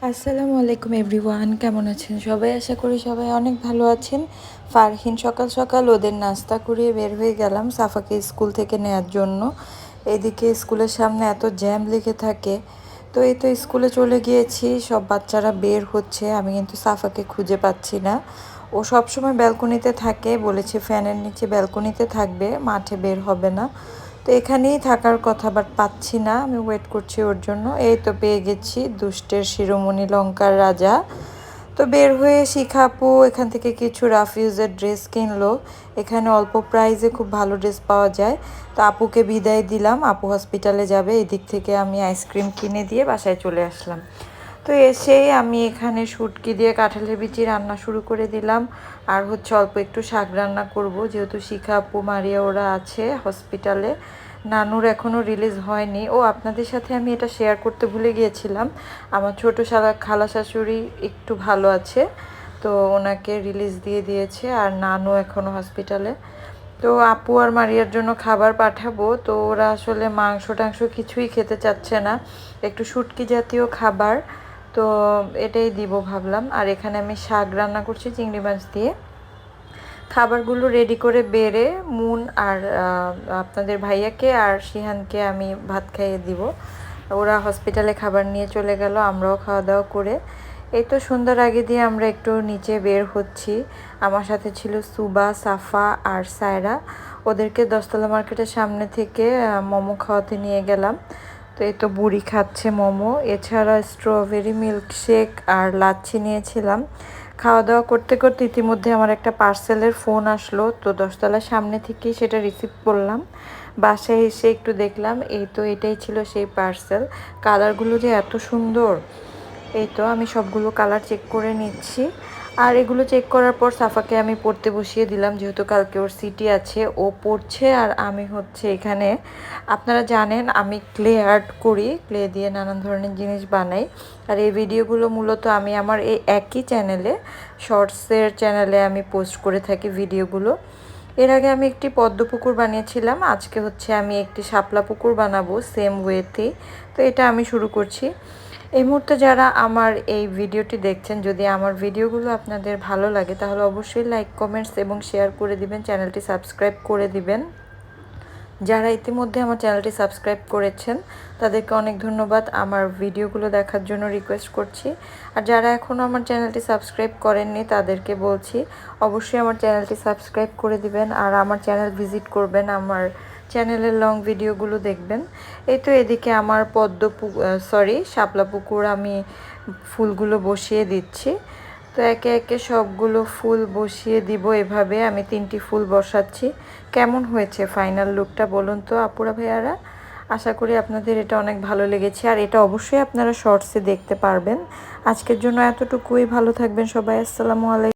আসসালামু আলাইকুম এভরিওয়ান, কেমন আছেন সবাই? আশা করি সবাই অনেক ভালো আছেন। ফারহিন সকাল সকাল ওদের নাস্তা করিয়ে বের হয়ে গেলাম সাফাকে স্কুল থেকে নেয়ার জন্য। এদিকে স্কুলের সামনে এত জ্যাম লেগে থাকে, তো এই তো স্কুলে চলে গিয়েছি। সব বাচ্চারা বের হচ্ছে, আমি কিন্তু সাফাকে খুঁজে পাচ্ছি না। ও সবসময় ব্যালকনিতে থাকে, বলেছে ফ্যানের নিচে ব্যালকনিতে থাকবে, মাঠে বের হবে না। তো এখানেই থাকার কথা, বাট পাচ্ছি না। আমি ওয়েট করছি ওর জন্য। এই তো পেয়ে গেছি দুষ্টের শিরোমণি লঙ্কার রাজা। তো বের হয়ে শিখা আপু এখান থেকে কিছু রাফ ইউজের ড্রেস কিনলো। এখানে অল্প প্রাইসে খুব ভালো ড্রেস পাওয়া যায়। তো আপুকে বিদায় দিলাম, আপু হসপিটালে যাবে। এদিক থেকে আমি আইসক্রিম কিনে দিয়ে বাসায় চলে আসলাম। তো এসেই আমি এখানে শুটকি দিয়ে কাঁঠালের বিচি রান্না শুরু করে দিলাম। আর হচ্ছে অল্প একটু শাক রান্না করব, যেহেতু শিখা আপু মারিয়া ওরা আছে হসপিটালে। নানুর এখনও রিলিজ হয়নি। ও আপনাদের সাথে আমি এটা শেয়ার করতে ভুলে গিয়েছিলাম, আমার ছোটো খালা শাশুড়ি একটু ভালো আছে, তো ওনাকে রিলিজ দিয়ে দিয়েছে। আর নানু এখনও হসপিটালে। তো আপু আর মারিয়ার জন্য খাবার পাঠাবো। তো ওরা আসলে মাংস টাংস কিছুই খেতে চাচ্ছে না, একটু শুটকি জাতীয় খাবার, তো এটাই দিব ভাবলাম। আর এখানে আমি শাক রান্না করছি চিংড়ি মাছ দিয়ে। খাবারগুলো রেডি করে বেড়ে মুন আর আপনাদের ভাইয়াকে আর শিহানকে আমি ভাত খাইয়ে দিব। ওরা হসপিটালে খাবার নিয়ে চলে গেল, আমরাও খাওয়া দাওয়া করে এই তো সন্ধ্যার আগে দিয়ে আমরা একটু নিচে বের হচ্ছি। আমার সাথে ছিল সুবা, সাফা আর সায়রা। ওদেরকে দশতলা মার্কেটের সামনে থেকে মোমো খাওয়াতে নিয়ে গেলাম। তো এই তো বুড়ি খাচ্ছে মোমো, এছাড়া স্ট্রবেরি মিল্কশেক আর লাচ্ছি নিয়েছিলাম। খাওয়া দাওয়া করতে করতে ইতিমধ্যে আমার একটা পার্সেলের ফোন আসলো, তো দশতলার সামনে থেকেই সেটা রিসিভ করলাম। বাসায় এসে একটু দেখলাম, এই তো এটাই ছিল সেই পার্সেল। কালারগুলো যে এত সুন্দর! এই তো আমি সবগুলো কালার চেক করে নিচ্ছি। আর এগুলো চেক করার পর সাফাকে আমি পড়তে বসিয়ে দিলাম, যেহেতু কালকে ওর সিটি আছে। ও পড়ছে আর আমি হচ্ছে এখানে, আপনারা জানেন আমি ক্লে আর্ট করি, ক্লে দিয়ে নানান ধরনের জিনিস বানাই। আর এই ভিডিওগুলো মূলত আমি আমার এই একই চ্যানেলে, শর্টসের চ্যানেলে আমি পোস্ট করে থাকি ভিডিওগুলো। এর আগে আমি একটি পদ্ম পুকুর বানিয়েছিলাম, আজকে হচ্ছে আমি একটি শাপলা পুকুর বানাবো সেম ওয়েতেই। তো এটা আমি শুরু করছি। এই মুহূর্তে যারা আমার এই ভিডিওটি দেখছেন, যদি আমার ভিডিওগুলো আপনাদের ভালো লাগে তাহলে অবশ্যই লাইক, কমেন্টস এবং শেয়ার করে দিবেন, চ্যানেলটি সাবস্ক্রাইব করে দিবেন। যারা ইতিমধ্যে আমার চ্যানেলটি সাবস্ক্রাইব করেছেন তাদেরকে অনেক ধন্যবাদ, আমার ভিডিওগুলো দেখার জন্য রিকোয়েস্ট করছি। আর যারা এখনও আমার চ্যানেলটি সাবস্ক্রাইব করেননি তাদেরকে বলছি অবশ্যই আমার চ্যানেলটি সাবস্ক্রাইব করে দিবেন আর আমার চ্যানেল ভিজিট করবেন, আমার চ্যানেলের লং ভিডিওগুলো দেখবেন। এই তো এদিকে আমার শাপলা পুকুর আমি ফুলগুলো বসিয়ে দিচ্ছি। তো একে একে সবগুলো ফুল বসিয়ে দিব। এভাবে আমি 3টি ফুল বসাচ্ছি। কেমন হয়েছে ফাইনাল লুকটা বলুন তো আপুরা ভাইয়ারা? আশা করি আপনাদের এটা অনেক ভালো লেগেছে, আর এটা অবশ্যই আপনারা শর্টসে দেখতে পারবেন। আজকের জন্য এতটুকুই, ভালো থাকবেন সবাই। আসসালামু আলাইকুম।